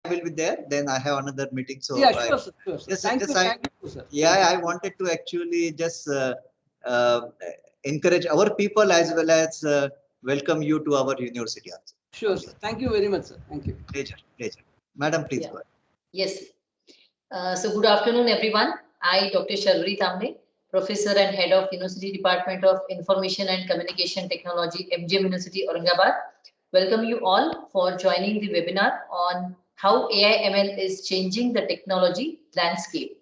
will be there. Then I have another meeting. So yeah, sure, sir. Sure, sir. Thank you, sir. Yeah, I wanted to actually just uh, encourage our people as well as welcome you to our university also. Sure, sir. Thank you very much, sir. Thank you. Pleasure, pleasure. Madam, please go ahead. Yes. So good afternoon, everyone. I, Dr. Shalvari Tamne, Professor and Head of University Department of Information and Communication Technology, MGM University, Aurangabad. Welcome you all for joining the webinar on how AI/ML is changing the technology landscape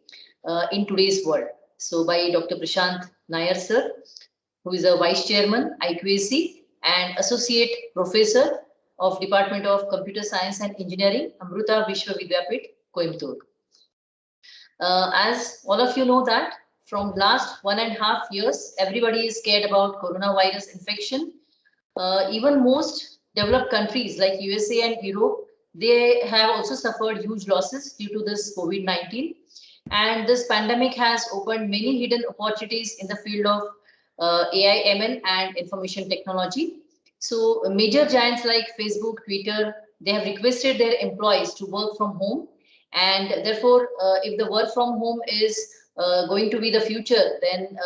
in today's world. So by Dr. Prashant Nair, sir, who is a Vice Chairman, IQAC, and Associate Professor of Department of Computer Science and Engineering, Amruta Vishwa Vidyapith, Coimbatore. As all of you know that from last 1.5 years, everybody is scared about coronavirus infection. Even most developed countries like USA and Europe, they have also suffered huge losses due to this COVID-19. And this pandemic has opened many hidden opportunities in the field of AI, ML, and information technology. So major giants like Facebook, Twitter, they have requested their employees to work from home. And therefore, if the work from home is going to be the future, then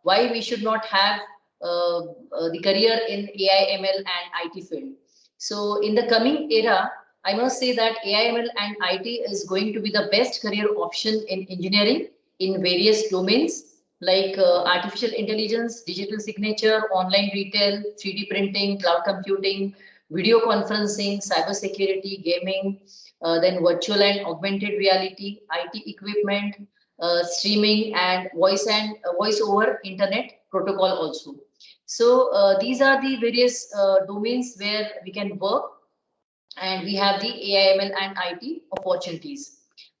why we should not have the career in AI, ML, and IT field. So in the coming era, I must say that AI, ML, and IT is going to be the best career option in engineering in various domains like artificial intelligence, digital signature, online retail, 3D printing, cloud computing, video conferencing, cybersecurity, gaming, then virtual and augmented reality, IT equipment, streaming, and voice over internet protocol also. So these are the various domains where we can work, and we have the AI, ML, and IT opportunities.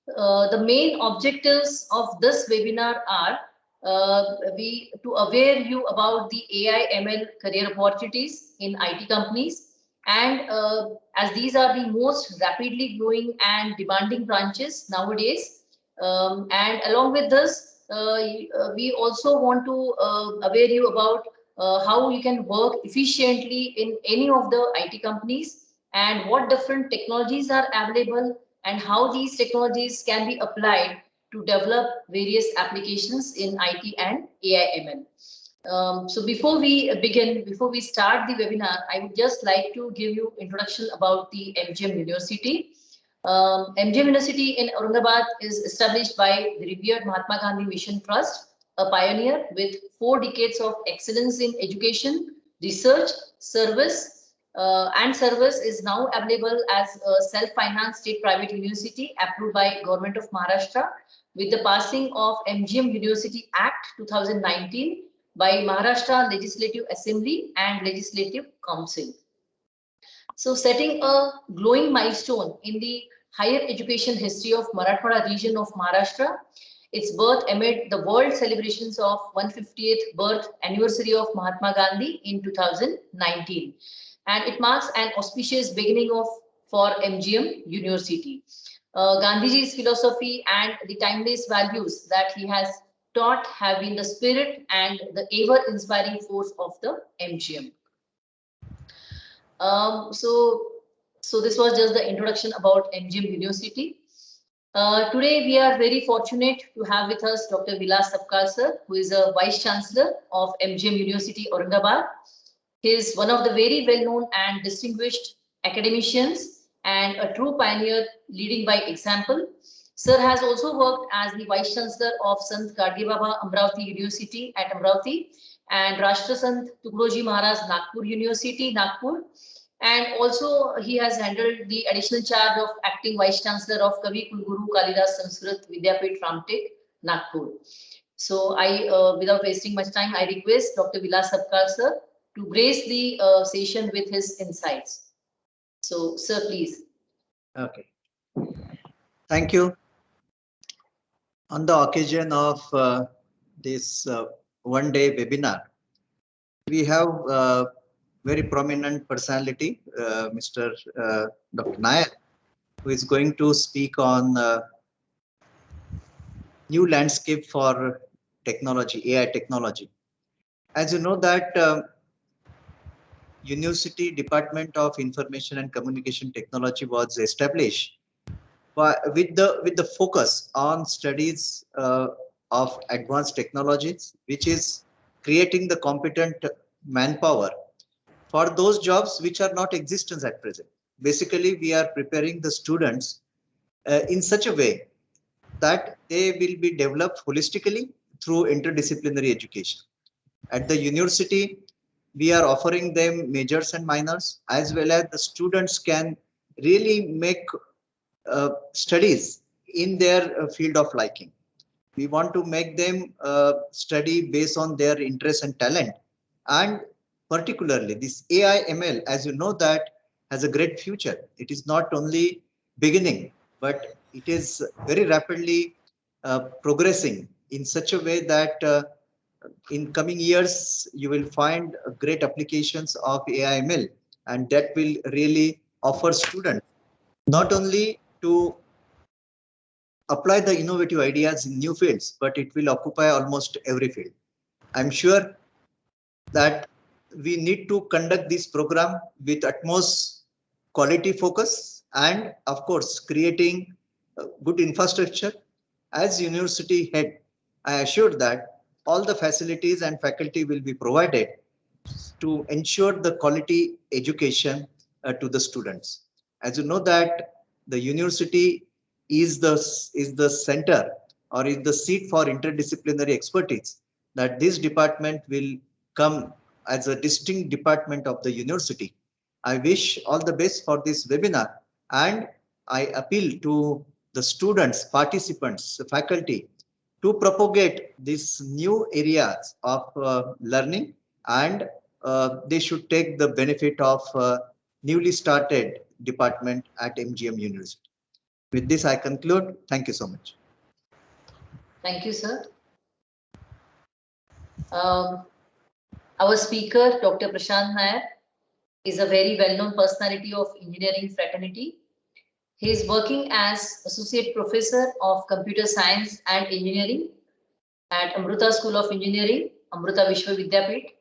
The main objectives of this webinar are to aware you about the AI, ML career opportunities in IT companies, and as these are the most rapidly growing and demanding branches nowadays, and along with this, we also want to aware you about how you can work efficiently in any of the IT companies, and what different technologies are available, and how these technologies can be applied to develop various applications in IT and AI/ML. So before we begin, before we start the webinar, I would just like to give you introduction about the MGM University. MGM University in Aurangabad is established by the revered Mahatma Gandhi Mission Trust, a pioneer with 4 decades of excellence in education, research, service, and service is now available as a self-financed state-private university approved by Government of Maharashtra with the passing of MGM University Act 2019 by Maharashtra Legislative Assembly and Legislative Council. So setting a glowing milestone in the higher education history of Marathwada region of Maharashtra, its birth amid the world celebrations of 150th birth anniversary of Mahatma Gandhi in 2019. And it marks an auspicious beginning for MGM University. Gandhiji's philosophy and the timeless values that he has taught have been the spirit and the ever-inspiring force of the MGM. So this was just the introduction about MGM University. Today we are very fortunate to have with us Dr. Vilas Sapkal sir, who is a Vice Chancellor of MGM University Aurangabad. He is one of the very well-known and distinguished academicians and a true pioneer leading by example. Sir has also worked as the Vice Chancellor of Sant Gadge Baba Amravati University at Amravati and Rashtra Sant Tughlauji Maharaj Nagpur University, Nagpur. And also he has handled the additional charge of acting Vice Chancellor of Kavi Kulguru Kalidas Sanskrit Vidyapith Ramtek, Nagpur. So without wasting much time, I request Dr. Vilas Sapkal sir to grace the session with his insights. So, sir, please. Okay. Thank you. On the occasion of this one-day webinar, we have very prominent personality, Mr. Dr. Nair, who is going to speak on new landscape for technology, AI technology. As you know that University Department of Information and Communication Technology was established with the focus on studies of advanced technologies, which is creating the competent manpower for those jobs which are not existent at present. Basically, we are preparing the students in such a way that they will be developed holistically through interdisciplinary education. At the university, we are offering them majors and minors, as well as the students can really make studies in their field of liking. We want to make them study based on their interest and talent. And particularly this AI ML, as you know, that has a great future. It is not only beginning, but it is very rapidly progressing in such a way that in coming years, you will find great applications of AI ML, and that will really offer students not only to apply the innovative ideas in new fields, but it will occupy almost every field. I'm sure that we need to conduct this program with utmost quality focus and, of course, creating good infrastructure. As university head, I assure that all the facilities and faculty will be provided to ensure the quality education to the students. As you know that the university is the center or is the seat for interdisciplinary expertise, that this department will come as a distinct department of the university. I wish all the best for this webinar, and I appeal to the students, participants, faculty to propagate these new areas of learning, and they should take the benefit of newly started department at MGM University. With this, I conclude. Thank you so much. Thank you, sir. Our speaker, Dr. Prashant Nair, is a very well-known personality of engineering fraternity. He is working as Associate Professor of Computer Science and Engineering at Amruta School of Engineering, Amruta Vishwa Vidyapeeth,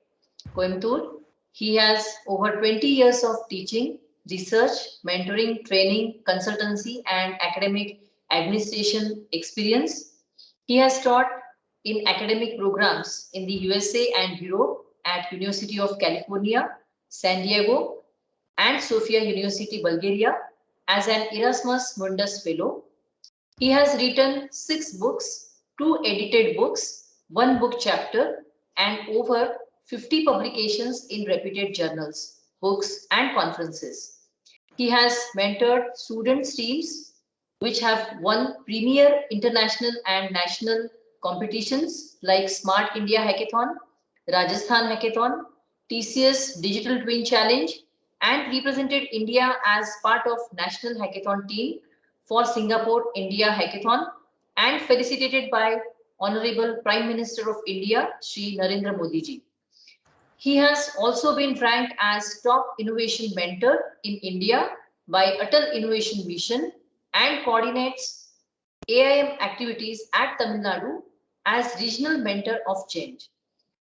Coimbatore. He has over 20 years of teaching, research, mentoring, training, consultancy, and academic administration experience. He has taught in academic programs in the USA and Europe at University of California, San Diego, and Sofia University, Bulgaria, as an Erasmus Mundus Fellow. He has written 6 books, 2 edited books, 1 book chapter, and over 50 publications in reputed journals, books, and conferences. He has mentored students' teams which have won premier international and national competitions like Smart India Hackathon, Rajasthan Hackathon, TCS Digital Twin Challenge, and represented India as part of National Hackathon team for Singapore India Hackathon, and felicitated by Honorable Prime Minister of India, Shri Narendra Modi ji. He has also been ranked as top innovation mentor in India by Atal Innovation Mission and coordinates AIM activities at Tamil Nadu as regional mentor of change.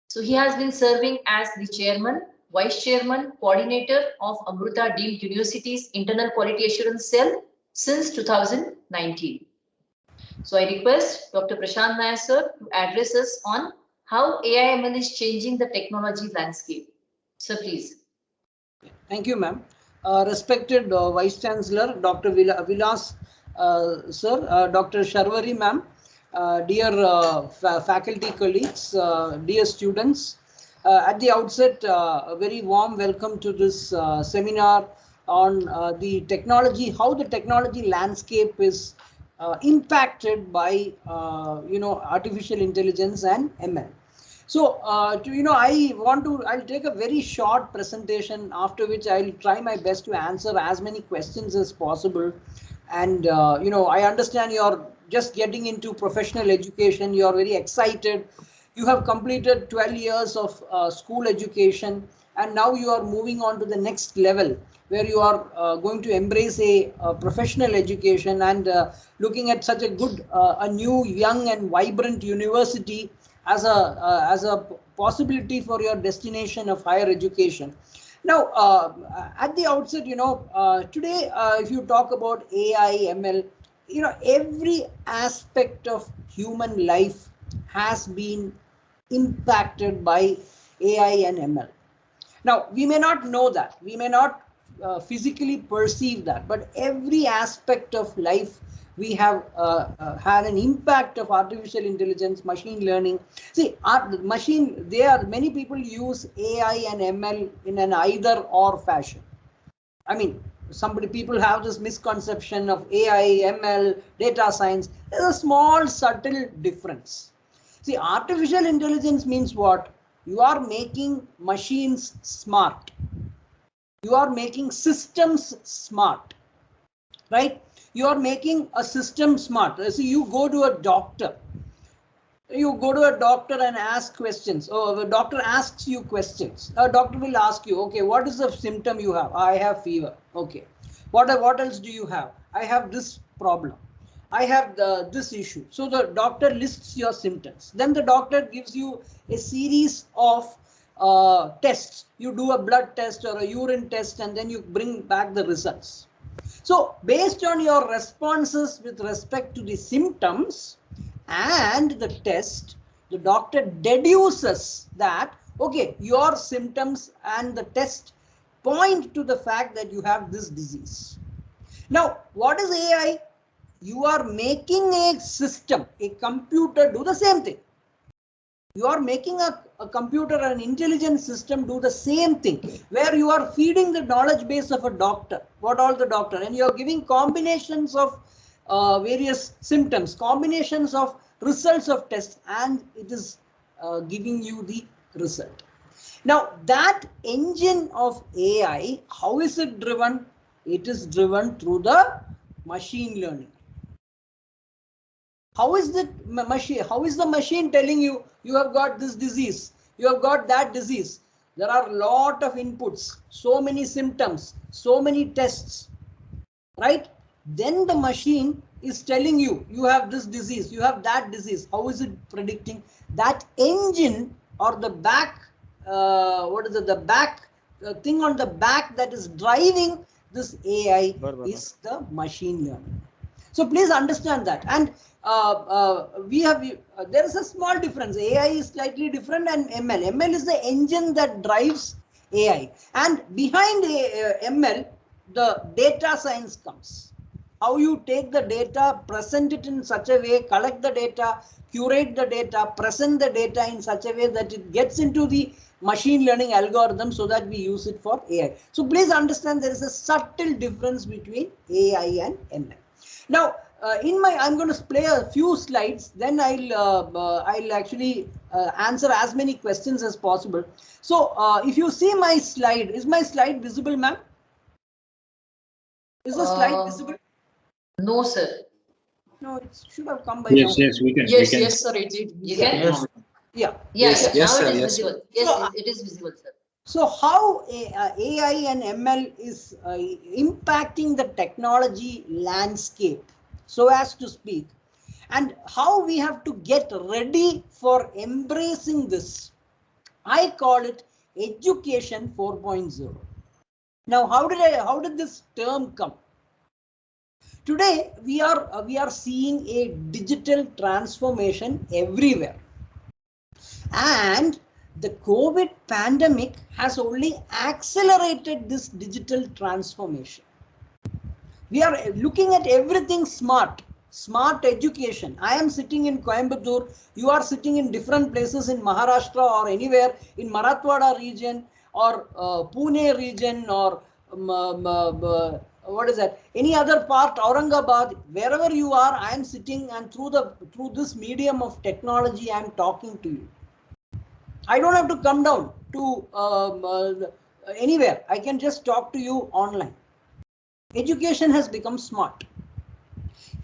So he has been serving as the chairman, vice chairman, coordinator of Amruta Deemed University's Internal Quality Assurance Cell since 2019. So I request Dr. Prashant Nair sir to address us on how AI/ML is changing the technology landscape. Sir, please. Thank you, ma'am. Respected Vice Chancellor, Dr. Vilas sir, Dr. Sharvari ma'am, dear faculty colleagues, dear students, at the outset, a very warm welcome to this seminar on the technology, how the technology landscape is impacted by artificial intelligence and ML. So I'll take a very short presentation, after which I'll try my best to answer as many questions as possible. And I understand you're just getting into professional education. You're very excited. You have completed 12 years of school education, and now you are moving on to the next level, where you are going to embrace a professional education and looking at such a good, a new, young and vibrant university as a possibility for your destination of higher education. Now, at the outset, today, if you talk about AI, ML, every aspect of human life has been impacted by AI and ML. Now, we may not know that, we may not physically perceive that, but every aspect of life we have had an impact of artificial intelligence, machine learning. See, many people use AI and ML in an either or fashion. I mean, people have this misconception of AI, ML, data science. There's a small subtle difference. See, artificial intelligence means what? You are making machines smart. You are making systems smart, right? You are making a system smart. See, you go to a doctor. You go to a doctor and ask questions. Oh, the doctor asks you questions. A doctor will ask you, okay, what is the symptom you have? I have fever. Okay. What else do you have? I have this problem. I have this issue. So the doctor lists your symptoms. Then the doctor gives you a series of tests. You do a blood test or a urine test, and then you bring back the results. So based on your responses with respect to the symptoms and the test, the doctor deduces that, okay, your symptoms and the test point to the fact that you have this disease. Now, what is AI? You are making a system, a computer do the same thing. You are making a computer, an intelligent system do the same thing, where you are feeding the knowledge base of a doctor, what all the doctor, and you are giving combinations of various symptoms, combinations of results of tests, and it is giving you the result. Now, that engine of AI, how is it driven? It is driven through the machine learning. How is the machine telling you, you have got this disease, you have got that disease? There are a lot of inputs, so many symptoms, so many tests, right? Then the machine is telling you, you have this disease, you have that disease. How is it predicting? That engine or the back, the back thing on the back that is driving this AI is the machine learning. So please understand that. And there is a small difference. AI is slightly different, and ML. ML is the engine that drives AI. And behind ML, the data science comes. How you take the data, present it in such a way, collect the data, curate the data, present the data in such a way that it gets into the machine learning algorithm so that we use it for AI. So please understand there is a subtle difference between AI and ML. Now, I'm going to play a few slides. Then I'll actually answer as many questions as possible. So, if you see my slide, is my slide visible, ma'am? Is the slide visible? No, sir. No, it should have come by yes, now. Yes, we can. Yes, sir. You can. Yes. Yeah. Yes, Yes, now sir, it is yes, visible. Yes, it is visible, sir. So how AI and ML is impacting the technology landscape, so as to speak, and how we have to get ready for embracing this. I call it Education 4.0. Now, how did this term come? Today we are seeing a digital transformation everywhere, and the COVID pandemic has only accelerated this digital transformation. We are looking at everything smart education. I am sitting in Coimbatore, you are sitting in different places in Maharashtra or anywhere in Marathwada region or Pune region or what is that? Any other part, Aurangabad, wherever you are, I am sitting, and through this medium of technology, I am talking to you. I don't have to come down to anywhere. I can just talk to you online. Education has become smart.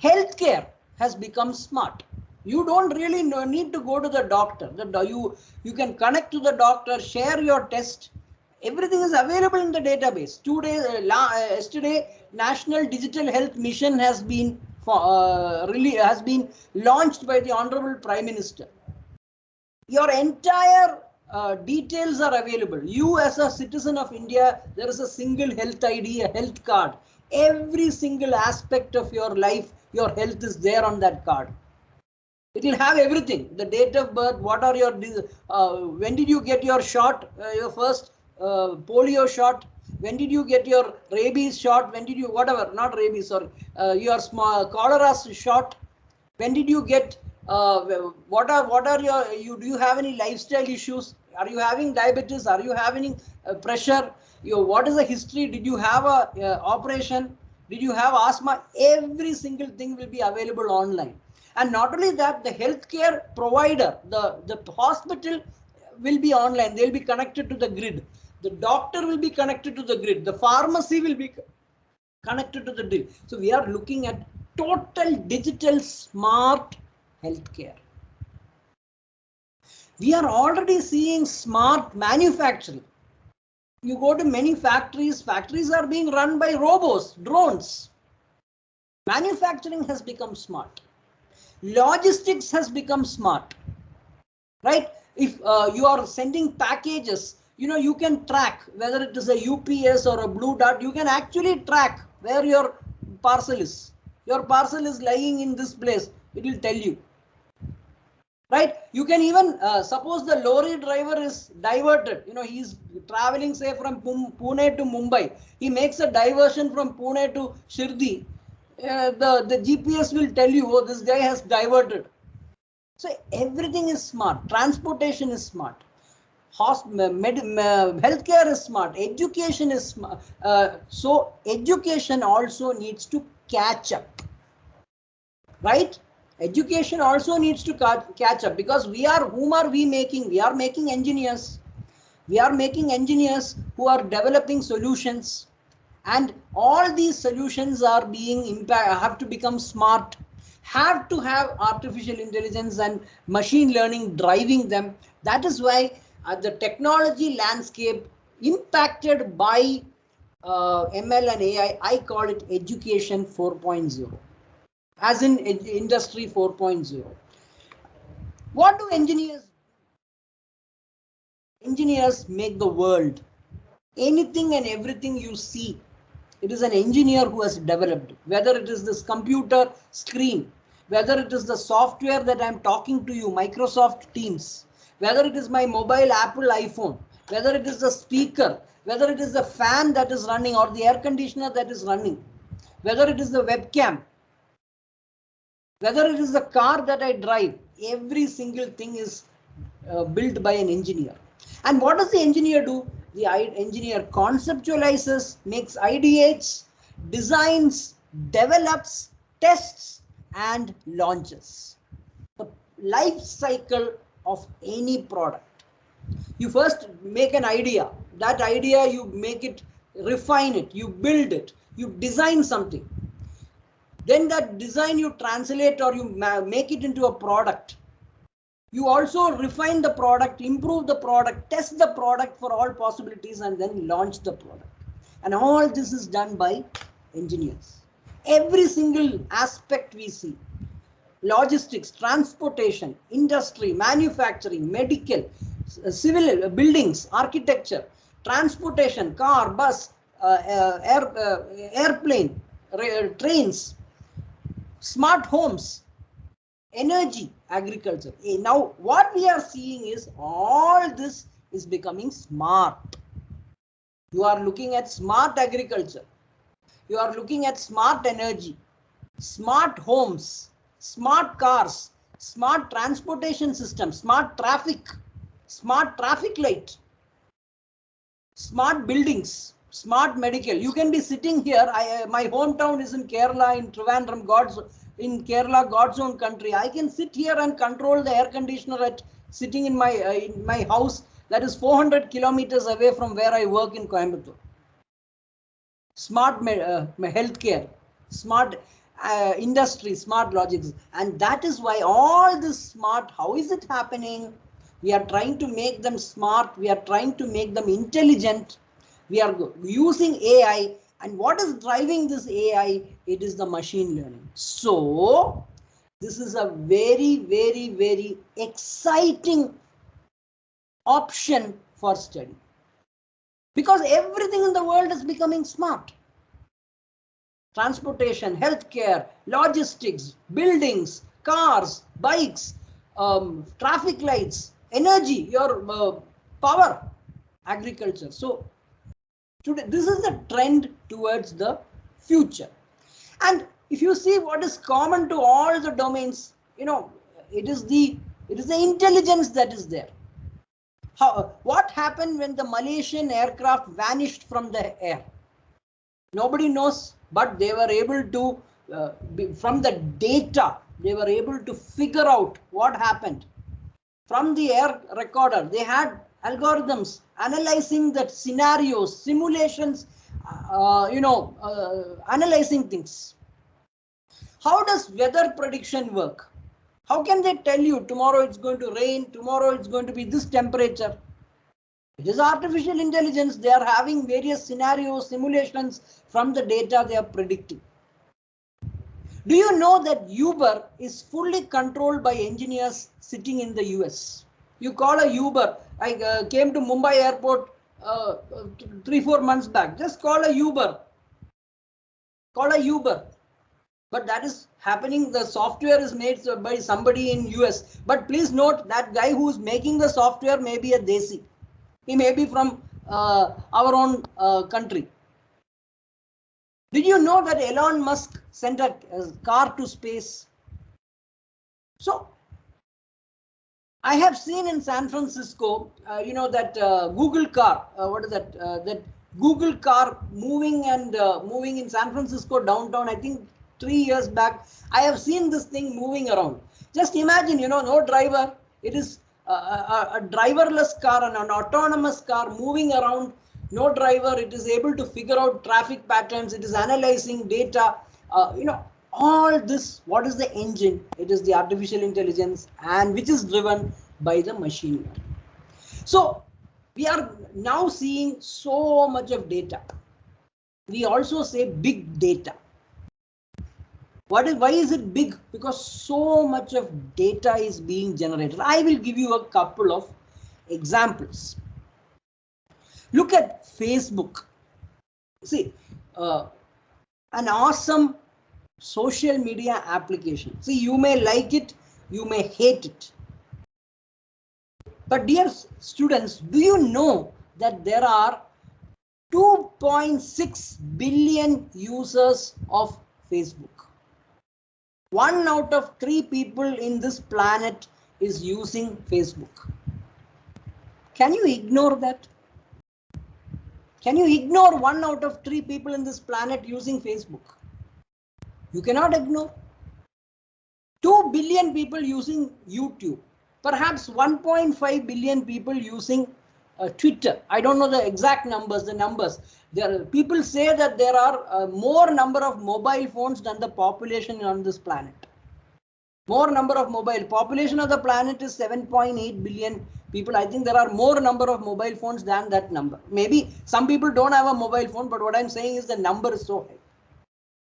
Healthcare has become smart. You don't really need to go to the doctor. You can connect to the doctor, share your test. Everything is available in the database. Yesterday, National Digital Health Mission has been launched by the Honorable Prime Minister. Your entire details are available. You as a citizen of India, there is a single health ID, a health card. Every single aspect of your life your health is there on that card. It will have everything, the date of birth, what are your, when did you get your shot, your first polio shot, when did you get your rabies shot, when did you, whatever, not rabies, sorry, your small cholera shot, when did you get, what are your, do you have any lifestyle issues, are you having diabetes, are you having pressure, what is the history, did you have a operation, did you have asthma, every single thing will be available online. And not only that, the healthcare provider, the hospital will be online, they will be connected to the grid, the doctor will be connected to the grid, the pharmacy will be connected to the grid. So we are looking at total digital smart healthcare. We are already seeing smart manufacturing. You go to many factories, factories are being run by robots, drones. Manufacturing has become smart. Logistics has become smart, right? If you are sending packages, you can track whether it is a UPS or a Blue Dart, you can actually track where your parcel is. Your parcel is lying in this place, it will tell you. Right? You can even suppose the lorry driver is diverted. He's traveling, say, from Pune to Mumbai. He makes a diversion from Pune to Shirdi. The GPS will tell you, oh, this guy has diverted. So everything is smart. Transportation is smart. Healthcare is smart. Education is smart. So education also needs to catch up. Right? Education also needs to catch up, because whom are we making? We are making engineers. We are making engineers who are developing solutions, and all these solutions are have to become smart, have to have artificial intelligence and machine learning driving them. That is why the technology landscape impacted by ML and AI, I call it education 4.0. As in industry 4.0. What do engineers do? Engineers make the world. Anything and everything you see, it is an engineer who has developed, whether it is this computer screen, whether it is the software that I'm talking to you, Microsoft Teams, whether it is my mobile Apple iPhone, whether it is the speaker, whether it is the fan that is running or the air conditioner that is running, whether it is the webcam, whether it is the car that I drive, every single thing is built by an engineer. And what does the engineer do? The engineer conceptualizes, makes ideates, designs, develops, tests, and launches. The life cycle of any product. You first make an idea. That idea, you make it, refine it, you build it, you design something. Then that design you translate or you make it into a product. You also refine the product, improve the product, test the product for all possibilities, and then launch the product. And all this is done by engineers. Every single aspect we see, logistics, transportation, industry, manufacturing, medical, civil, buildings, architecture, transportation, car, bus, airplane, trains, smart homes, energy, agriculture. Now what we are seeing is all this is becoming smart. You are looking at smart agriculture. You are looking at smart energy, smart homes, smart cars, smart transportation system, smart traffic light, smart buildings, smart medical. You can be sitting here. My hometown is in Kerala, in Trivandrum, God's own country. I can sit here and control the air conditioner sitting in my house that is 400 kilometers away from where I work in Coimbatore. Smart healthcare, smart industry, smart logics. And that is why all this smart, how is it happening? We are trying to make them smart. We are trying to make them intelligent. We are using AI. And what is driving this AI? It is the machine learning. So this is a very, very, very exciting option for study. Because everything in the world is becoming smart. transportation, healthcare, logistics, buildings, cars, bikes, traffic lights, energy, your power, agriculture. So today, this is the trend towards the future. And if you see what is common to all the domains, it is the intelligence that is there. What happened when the Malaysian aircraft vanished from the air? Nobody knows, but they were able to, from the data, they were able to figure out what happened. From the air recorder, they had algorithms analyzing the scenarios, simulations, analyzing things. How does weather prediction work? How can they tell you tomorrow it's going to rain, tomorrow it's going to be this temperature? It is artificial intelligence. They are having various scenarios, simulations from the data they are predicting. Do you know that Uber is fully controlled by engineers sitting in the US? You call a Uber. I came to Mumbai airport 3-4 months back. Just call a Uber. Call a Uber. But that is happening. The software is made by somebody in US. But please note that guy who is making the software may be a Desi. He may be from our own country. Did you know that Elon Musk sent a car to space? So I have seen in San Francisco, that Google car. What is that? That Google car moving in San Francisco downtown. I think 3 years back. I have seen this thing moving around. Just imagine, no driver. It is a driverless car and an autonomous car moving around. No driver. It is able to figure out traffic patterns. It is analyzing data. All this. What is the engine? It is the artificial intelligence, and which is driven by the machine learning. So we are now seeing so much of data. We also say big data. Why is it big? Because so much of data is being generated. I will give you a couple of examples. Look at Facebook. See, an awesome social media application. See, you may like it, you may hate it. But dear students, do you know that there are 2.6 billion users of Facebook? 1 out of 3 people in this planet is using Facebook. Can you ignore that? Can you ignore 1 out of 3 people in this planet using Facebook? You cannot ignore. 2 billion people using YouTube. Perhaps 1.5 billion people using Twitter. I don't know the exact numbers, people say that there are more number of mobile phones than the population on this planet. More number of population of the planet is 7.8 billion people. I think there are more number of mobile phones than that number. Maybe some people don't have a mobile phone, but what I'm saying is the number is so high.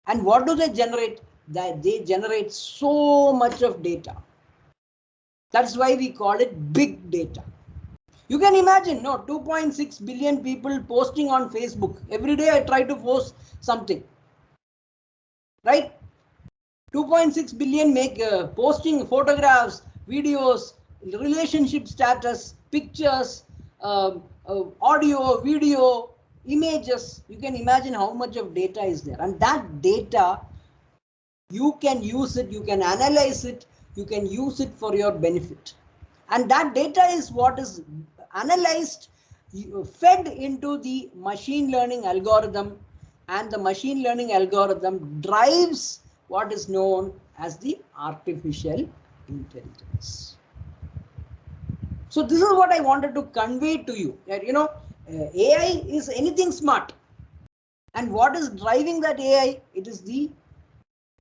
And what do they generate? They generate so much of data. That's why we call it big data. You can imagine, 2.6 billion people posting on Facebook. Every day I try to post something, right? 2.6 billion make posting photographs, videos, relationship status, pictures, audio, video, images. You can imagine how much of data is there. And that data, you can use it, you can analyze it, you can use it for your benefit. And that data is what is analyzed, fed into the machine learning algorithm, and the machine learning algorithm drives what is known as the artificial intelligence. So this is what I wanted to convey to you, that AI is anything smart, and what is driving that AI? It is the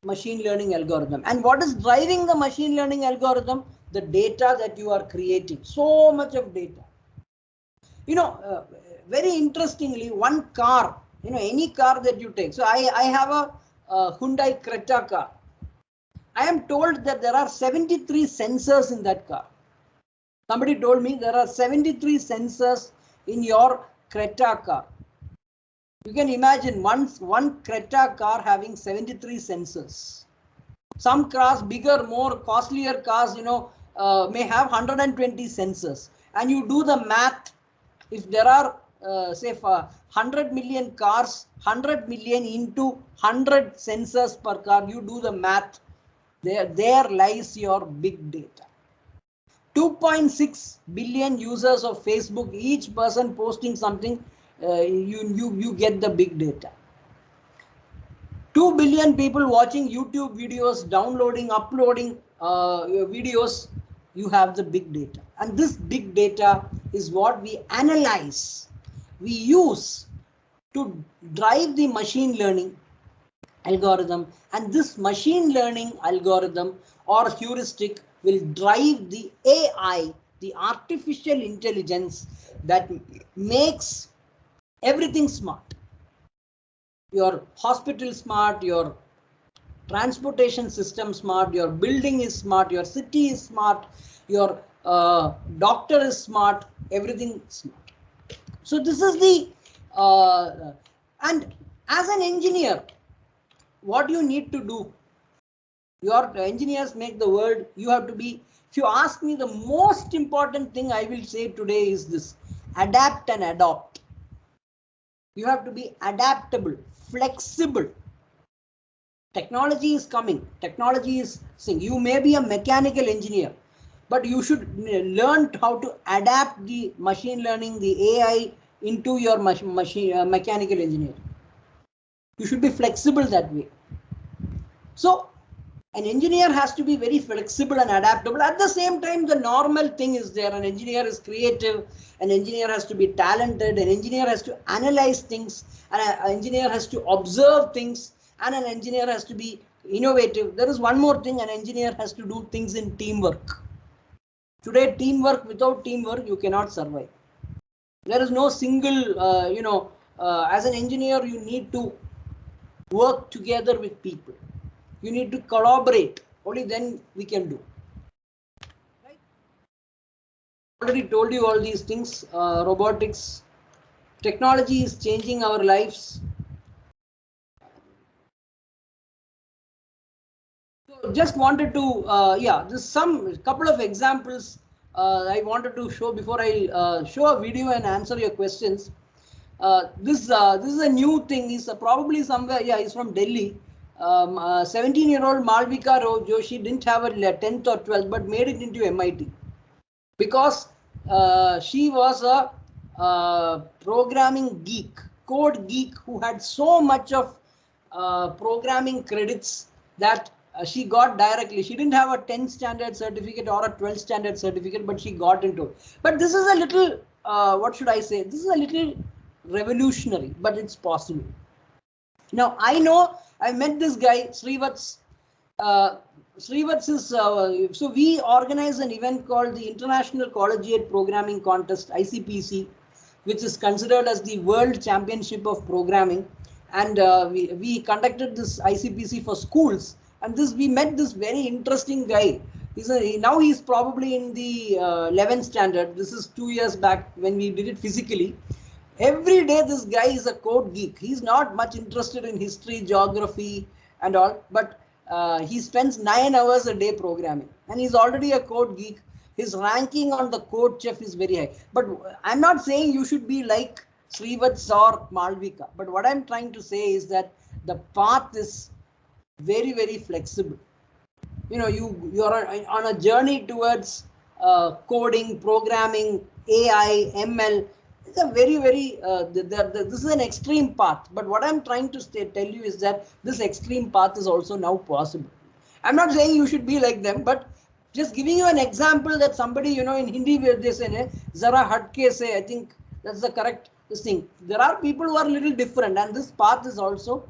machine learning algorithm. And what is driving the machine learning algorithm? The data that you are creating. So much of data. Very interestingly, one car, any car that you take. So I have a Hyundai Creta car. I am told that there are 73 sensors in that car. Somebody told me there are 73 sensors in your Creta car. You can imagine one Creta car having 73 sensors. Some cars, bigger, more costlier cars, may have 120 sensors. And you do the math. If there are, say, 100 million cars, 100 million into 100 sensors per car, you do the math. There lies your big data. 2.6 billion users of Facebook, each person posting something, you get the big data. 2 billion people watching YouTube videos, downloading, uploading videos, you have the big data. And this big data is what we analyze, we use to drive the machine learning algorithm. And this machine learning algorithm or heuristic will drive the AI, the artificial intelligence that makes everything smart. Your hospital smart, your transportation system smart, your building is smart, your city is smart, your doctor is smart, everything smart. So this is the, and as an engineer, what you need to do, your engineers make the world, you have to be, if you ask me, the most important thing I will say today is this: adapt and adopt. You have to be adaptable, flexible. Technology is coming, technology is saying, you may be a mechanical engineer, but you should learn how to adapt the machine learning, the AI into your mechanical engineering. You should be flexible that way. So an engineer has to be very flexible and adaptable. At the same time, the normal thing is there. An engineer is creative, an engineer has to be talented, an engineer has to analyze things, and an engineer has to observe things, and an engineer has to be innovative. There is one more thing: an engineer has to do things in teamwork. Today, teamwork, without teamwork, you cannot survive. There is no single, as an engineer, you need to work together with people. You need to collaborate. Only then we can do. Right? Already told you all these things. Robotics, technology is changing our lives. So just wanted to, just some couple of examples I wanted to show before I show a video and answer your questions. This is a new thing. Is probably somewhere. Yeah, he's from Delhi. 17-year-old Malvika Joshi didn't have a 10th or 12th, but made it into MIT because she was a programming geek, code geek, who had so much of programming credits that she got directly. She didn't have a 10th standard certificate or a 12th standard certificate, but she got into it. But this is a little, what should I say? This is a little revolutionary, but it's possible. Now, I know I met this guy, Srivats. Srivats is, so we organize an event called the International Collegiate Programming Contest, ICPC, which is considered as the World Championship of Programming. And we conducted this ICPC for schools. And we met this very interesting guy. Now he's probably in the 11th standard. This is 2 years back when we did it physically. Every day this guy is a code geek. He's not much interested in history, geography and all, but he spends 9 hours a day programming, and he's already a code geek. His ranking on the code chef is very high. But I'm not saying you should be like Srivats or Malvika. But what I'm trying to say is that the path is very, very flexible. You're on a journey towards coding, programming, AI, ML. It's a very, very, this is an extreme path. But what I'm trying to tell you is that this extreme path is also now possible. I'm not saying you should be like them, but just giving you an example that somebody, in Hindi, they say, Zara hatke se, I think that's the correct thing. There are people who are a little different, and this path is also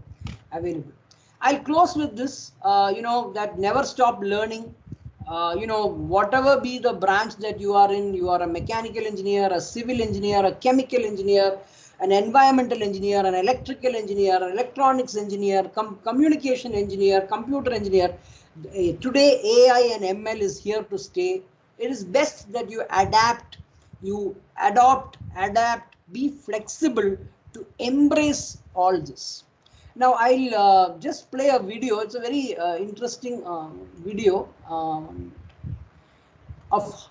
available. I'll close with this, that never stop learning. Whatever be the branch that you are in, you are a mechanical engineer, a civil engineer, a chemical engineer, an environmental engineer, an electrical engineer, an electronics engineer, communication engineer, computer engineer. Today, AI and ML is here to stay. It is best that you adapt, you adopt, be flexible to embrace all this. Now I'll just play a video. It's a very interesting video of.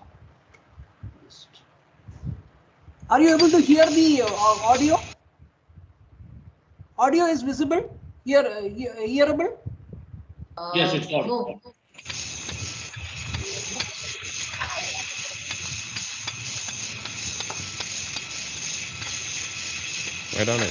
Are you able to hear the audio? Audio is visible? Hearable? Yes, it's audible. No. Right on in.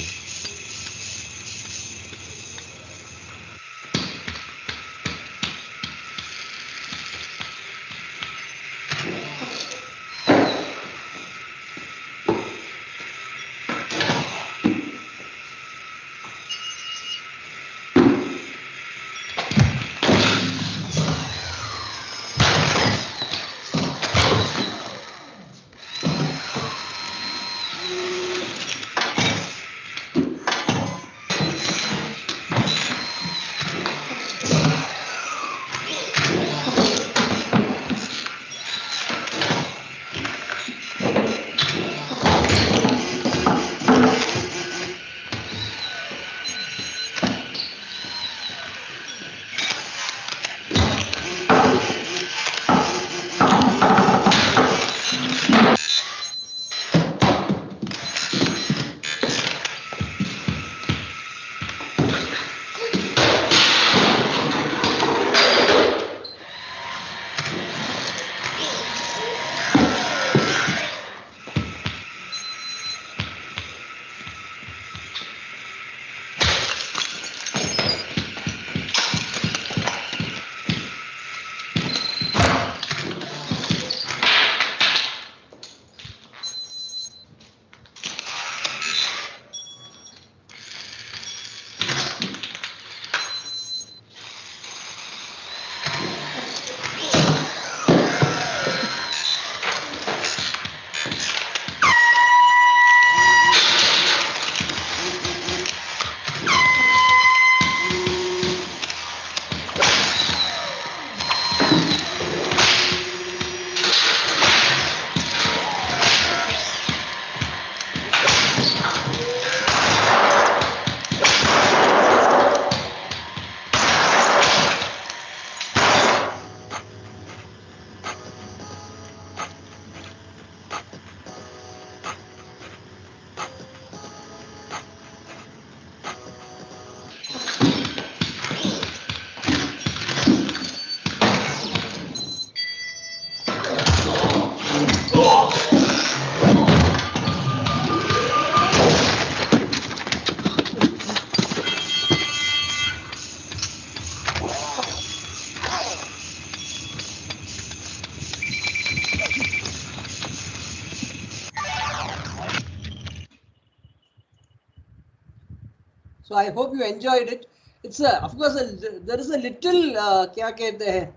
So I hope you enjoyed it. It's of course there is a little kya kehte hai,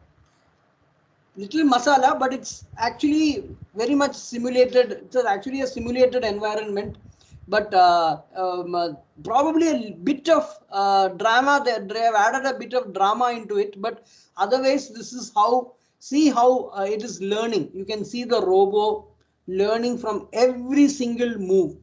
little masala, but it's actually very much simulated. It's actually a simulated environment, but probably a bit of drama. They have added a bit of drama into it, but otherwise this is how, see how it is learning. You can see the robo learning from every single move.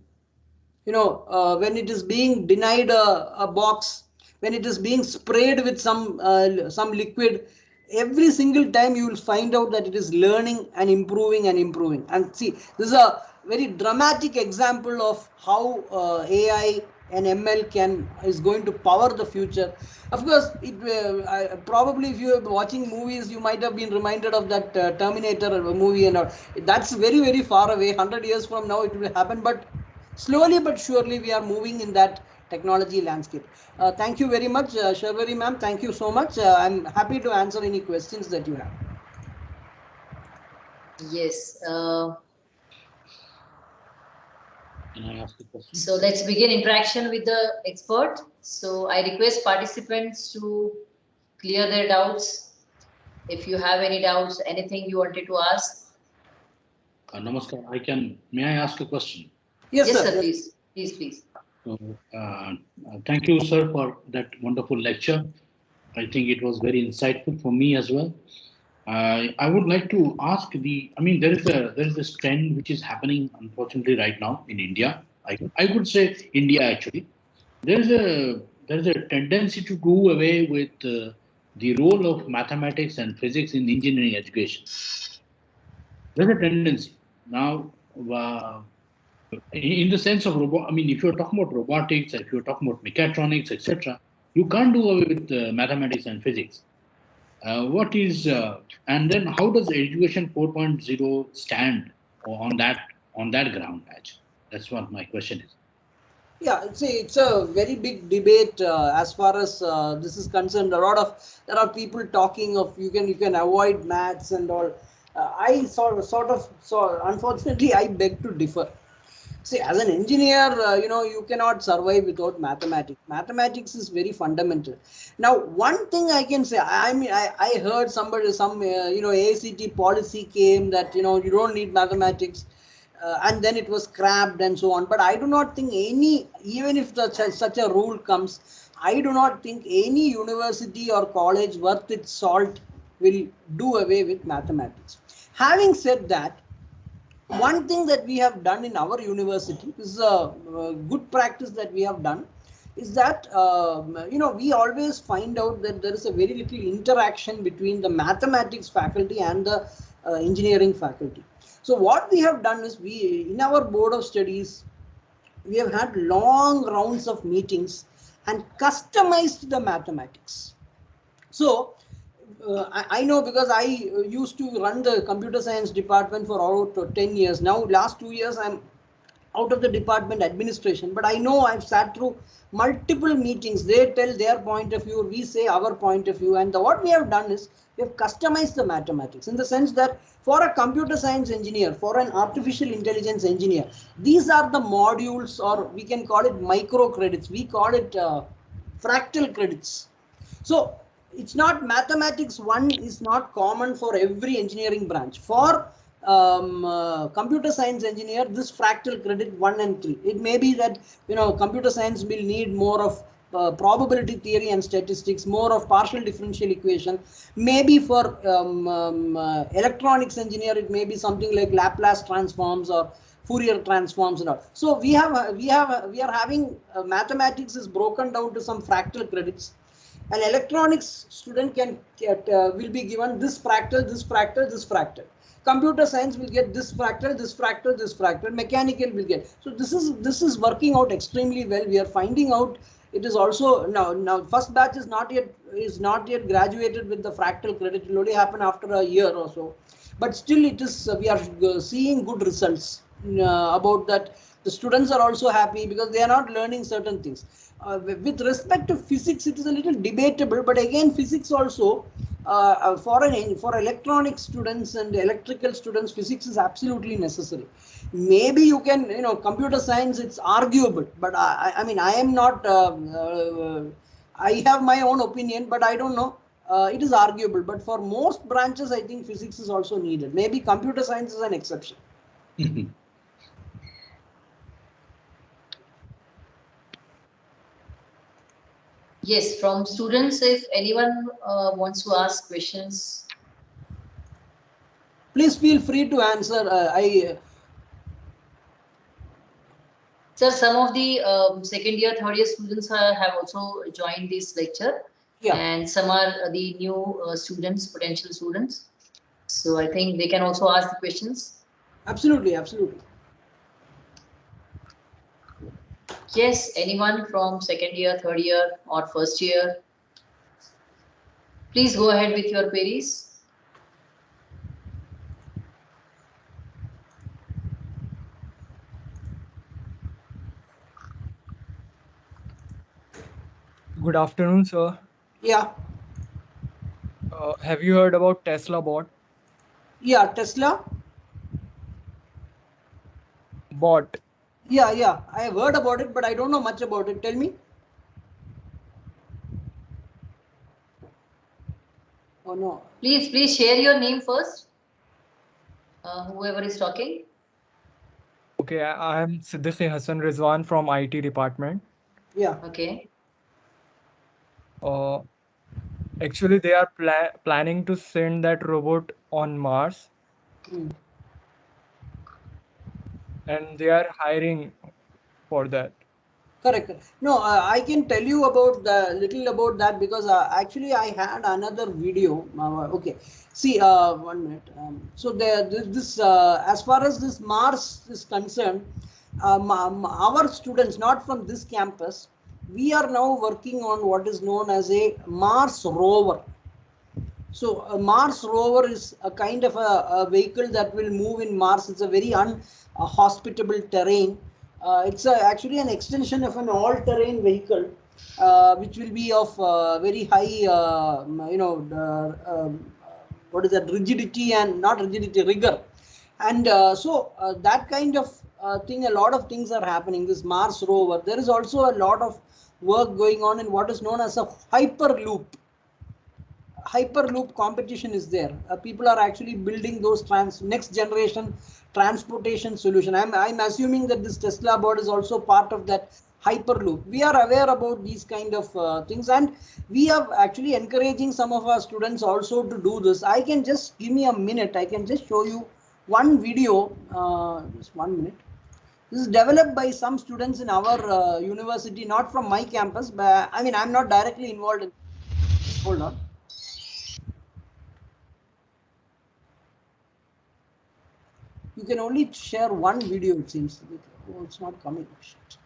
When it is being denied a box, when it is being sprayed with some liquid, every single time you will find out that it is learning and improving and improving. And see, this is a very dramatic example of how AI and ML is going to power the future. Of course, probably if you are watching movies, you might have been reminded of that Terminator movie, and that's very, very far away. 100 years from now, it will happen, but slowly but surely we are moving in that technology landscape. Thank you very much, Sharvari ma'am. Thank you so much. I'm happy to answer any questions that you have. Yes. Can I ask a question? So let's begin interaction with the expert. So I request participants to clear their doubts. If you have any doubts, anything you wanted to ask. Namaskar. May I ask a question? Yes, Yes, sir. sir, please. Please. So, thank you, sir, for that wonderful lecture. I think it was very insightful for me as well. I would like to ask there is this trend which is happening, unfortunately, right now in India. I could say India actually. There's a tendency to do away with the role of mathematics and physics in engineering education. There's a tendency now. In the sense of robot, I mean, if you're talking about robotics, if you're talking about mechatronics, etc., you can't do away with mathematics and physics. What is and then how does Education 4.0 stand on that ground, Raj? That's what my question is. Yeah, it's a very big debate as far as this is concerned. There are people talking of you can avoid maths and all. I unfortunately I beg to differ. See, as an engineer, you cannot survive without mathematics. Mathematics is very fundamental. Now, one thing I can say, I heard some ACT policy came that you don't need mathematics, and then it was scrapped and so on. But I do not think even if such a rule comes, I do not think any university or college worth its salt will do away with mathematics. Having said that, one thing that we have done in our university is a good practice that we have done is that we always find out that there is a very little interaction between the mathematics faculty and the engineering faculty. So what we have done is in our board of studies, we have had long rounds of meetings and customized the mathematics. So I know because I used to run the computer science department for about 10 years. Now, last 2 years, I'm out of the department administration, but I know I've sat through multiple meetings. They tell their point of view, we say our point of view, and what we have done is we have customized the mathematics in the sense that for a computer science engineer, for an artificial intelligence engineer, these are the modules, or we can call it micro credits. We call it fractal credits. So it's not mathematics 1 is not common for every engineering branch. For computer science engineer, this fractal credit 1 and 3. It may be that computer science will need more of probability theory and statistics, more of partial differential equation. Maybe for electronics engineer, it may be something like Laplace transforms or Fourier transforms and all. So we are having mathematics is broken down to some fractal credits. An electronics student will be given this fractal, this fractal, this fractal. Computer science will get this fractal, this fractal, this fractal. Mechanical will get. So this is working out extremely well. We are finding out it is also now first batch is not yet graduated with the fractal credit. It will only happen after a year or so. But still, it is we are seeing good results about that. The students are also happy because they are not learning certain things. With respect to physics, it is a little debatable, but again, physics also for electronic students and electrical students, physics is absolutely necessary. Maybe you can, computer science, it's arguable, but I mean, I am not. I have my own opinion, but I don't know. It is arguable, but for most branches, I think physics is also needed. Maybe computer science is an exception. Yes, from students, if anyone wants to ask questions. Please feel free to answer. Sir, some of the second year, third year students have also joined this lecture. Yeah. And some are the new students, potential students. So I think they can also ask the questions. Absolutely, absolutely. Yes, anyone from second year, third year, or first year, please go ahead with your queries. Good afternoon, sir. Yeah. Have you heard about Tesla bot? Yeah, Tesla Bot. Yeah. I have heard about it, but I don't know much about it. Tell me. Oh no. Please share your name first. Whoever is talking. Okay, I am Siddiqui Hassan Rizwan from IT department. Yeah. Okay. Actually, they are planning to send that robot on Mars. And they are hiring for that. Correct. No, I can tell you about the little about that because actually I had another video. Okay, see, 1 minute. So this as far as this Mars is concerned, our students, not from this campus, we are now working on what is known as a Mars rover. So a Mars rover is a kind of a vehicle that will move in Mars. It's a very unhospitable terrain. It's actually an extension of an all-terrain vehicle, which will be of very high, what is that, rigidity and not rigidity, rigor. And that kind of thing, a lot of things are happening. This Mars rover, there is also a lot of work going on in what is known as a hyperloop competition is there. People are actually building those next generation transportation solution. I'm assuming that this Tesla board is also part of that hyperloop. We are aware about these kind of things, and we are actually encouraging some of our students also to do this. I can just give me a minute. I can just show you one video. Just 1 minute. This is developed by some students in our university, not from my campus, but I mean, I'm not directly involved in. Hold on. You can only share one video, it seems. Oh, it's not coming. Shit.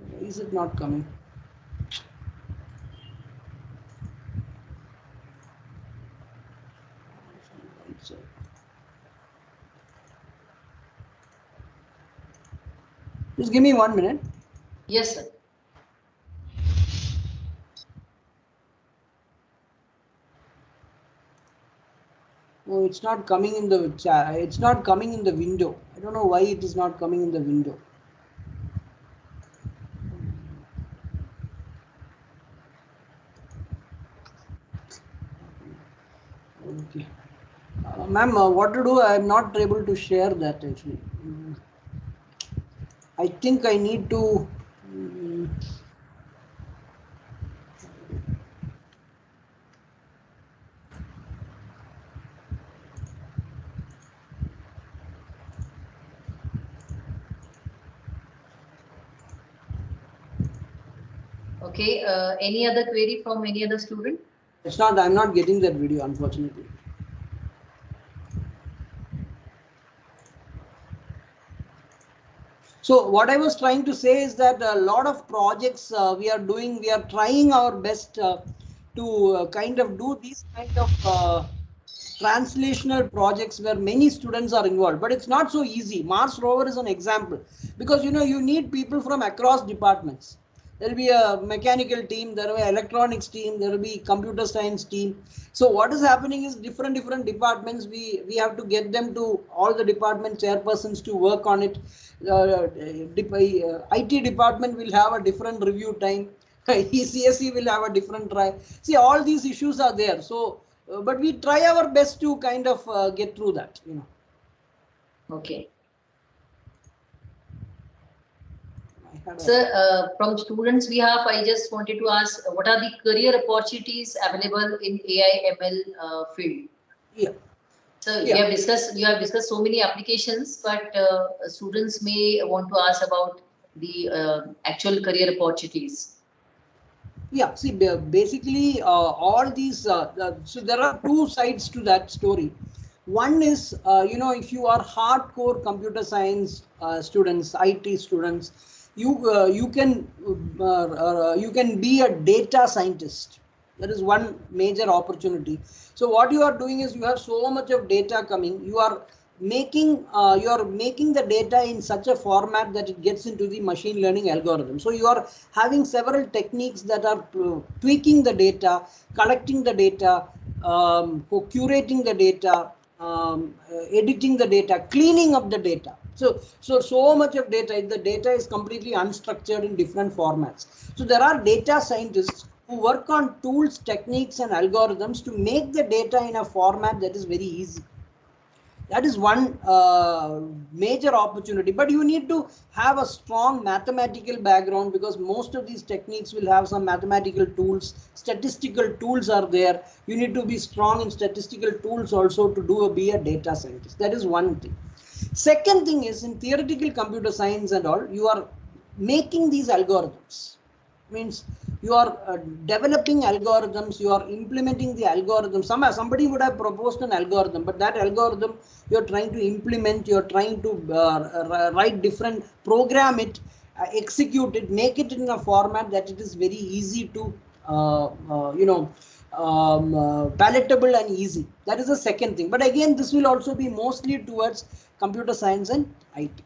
Why is it not coming? Just give me 1 minute. Yes, sir. Oh, it's not coming in the chat. It's not coming in the window. I don't know why it is not coming in the window. Okay. Ma'am, what to do? I am not able to share that actually. I think I need to. Okay. Any other query from any other student? It's not. I'm not getting that video, unfortunately. So what I was trying to say is that a lot of projects we are doing, we are trying our best to kind of do these kind of translational projects where many students are involved, but it's not so easy. Mars rover is an example because you need people from across departments. There will be a mechanical team, there will be an electronics team, there will be computer science team. So what is happening is different departments, we have to get them to all the department chairpersons to work on it. IT department will have a different review time. ECSE will have a different try. See, all these issues are there. So, but we try our best to kind of get through that. Okay. Sir, from students behalf, I just wanted to ask, what are the career opportunities available in AI ML field? Yeah. So you have discussed so many applications, but students may want to ask about the actual career opportunities. Yeah, see, basically all these, so there are two sides to that story. One is, if you are hardcore computer science students, IT students, you can be a data scientist. That is one major opportunity. So what you are doing is you have so much of data coming. You are making the data in such a format that it gets into the machine learning algorithm. So you are having several techniques that are tweaking the data, collecting the data, curating the data, editing the data, cleaning up the data. So much of data, the data is completely unstructured in different formats. So there are data scientists who work on tools, techniques, and algorithms to make the data in a format that is very easy. That is one major opportunity, but you need to have a strong mathematical background, because most of these techniques will have some mathematical tools. Statistical tools are there. You need to be strong in statistical tools also to be a data scientist. That is one thing. Second thing is, in theoretical computer science and all, you are making these algorithms. Means you are developing algorithms, you are implementing the algorithm. Somebody would have proposed an algorithm, but that algorithm you are trying to implement, you are trying to write different, program it, execute it, make it in a format that it is very easy to palatable and easy. That is the second thing. But again, this will also be mostly towards computer science and IT.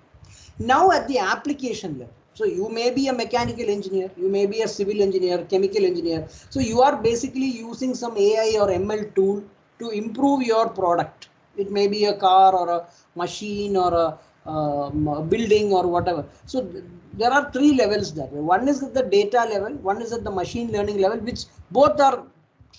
Now at the application level, so you may be a mechanical engineer, you may be a civil engineer, chemical engineer. So you are basically using some AI or ML tool to improve your product. It may be a car or a machine or a building or whatever. So there are three levels there. One is at the data level, one is at the machine learning level, which both are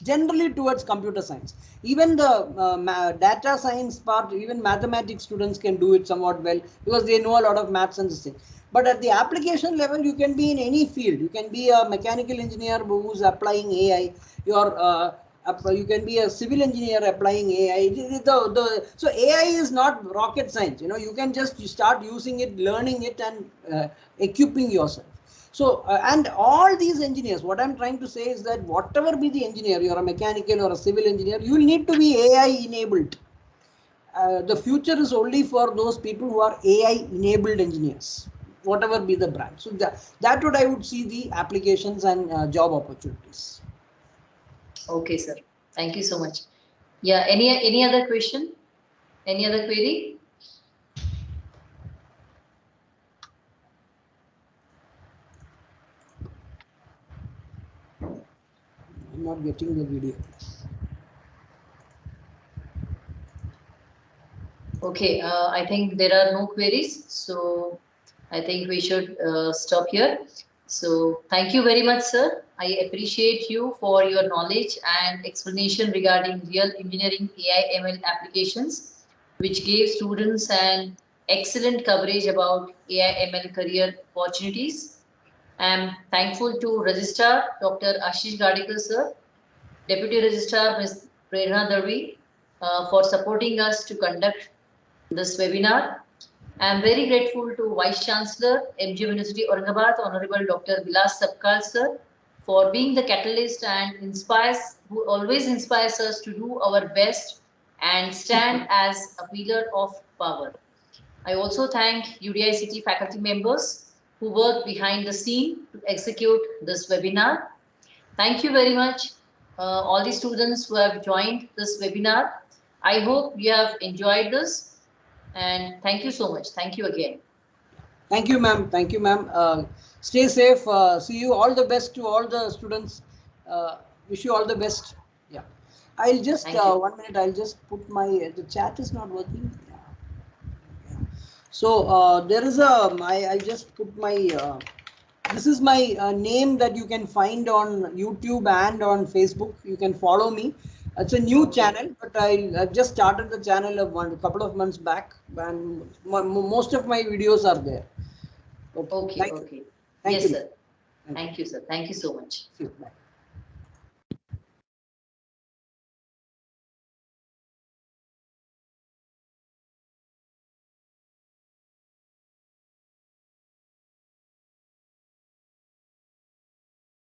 generally towards computer science. Even the data science part, even mathematics students can do it somewhat well, because they know a lot of maths and this thing. But at the application level, you can be in any field. You can be a mechanical engineer who's applying AI. You can be a civil engineer applying AI. So AI is not rocket science. You can just start using it, learning it, and equipping yourself. So, and all these engineers, what I'm trying to say is that whatever be the engineer, you're a mechanical or a civil engineer, you will need to be AI enabled. The future is only for those people who are AI enabled engineers, whatever be the brand. So that would I would see the applications and job opportunities. Okay, sir. Thank you so much. Yeah. Any other question? Any other query? I'm not getting the video. Okay, I think there are no queries, so I think we should stop here. So thank you very much, sir. I appreciate you for your knowledge and explanation regarding real engineering AI ML applications, which gave students an excellent coverage about AI ML career opportunities. I am thankful to Registrar Dr. Ashish Gadikar, sir, Deputy Registrar Ms. Prerna Darvi, for supporting us to conduct this webinar. I am very grateful to Vice Chancellor, MG University Aurangabad, Honorable Dr. Vilas Sabkal sir, for being the catalyst and who always inspires us to do our best and stand as a pillar of power. I also thank UDICT faculty members who work behind the scene to execute this webinar. Thank you very much, all the students who have joined this webinar. I hope you have enjoyed this. And thank you so much. Thank you again. Thank you, ma'am. Thank you, ma'am. Stay safe. See you. All the best to all the students. Wish you all the best. Yeah. I'll just 1 minute. I'll just put my the chat is not working. Yeah. So there is I just put my this is my name that you can find on YouTube and on Facebook. You can follow me. It's a new channel, but I've just started the channel a couple of months back, and most of my videos are there. Okay. Thank you. Yes, sir. Thank you, sir. Thank you so much. Bye.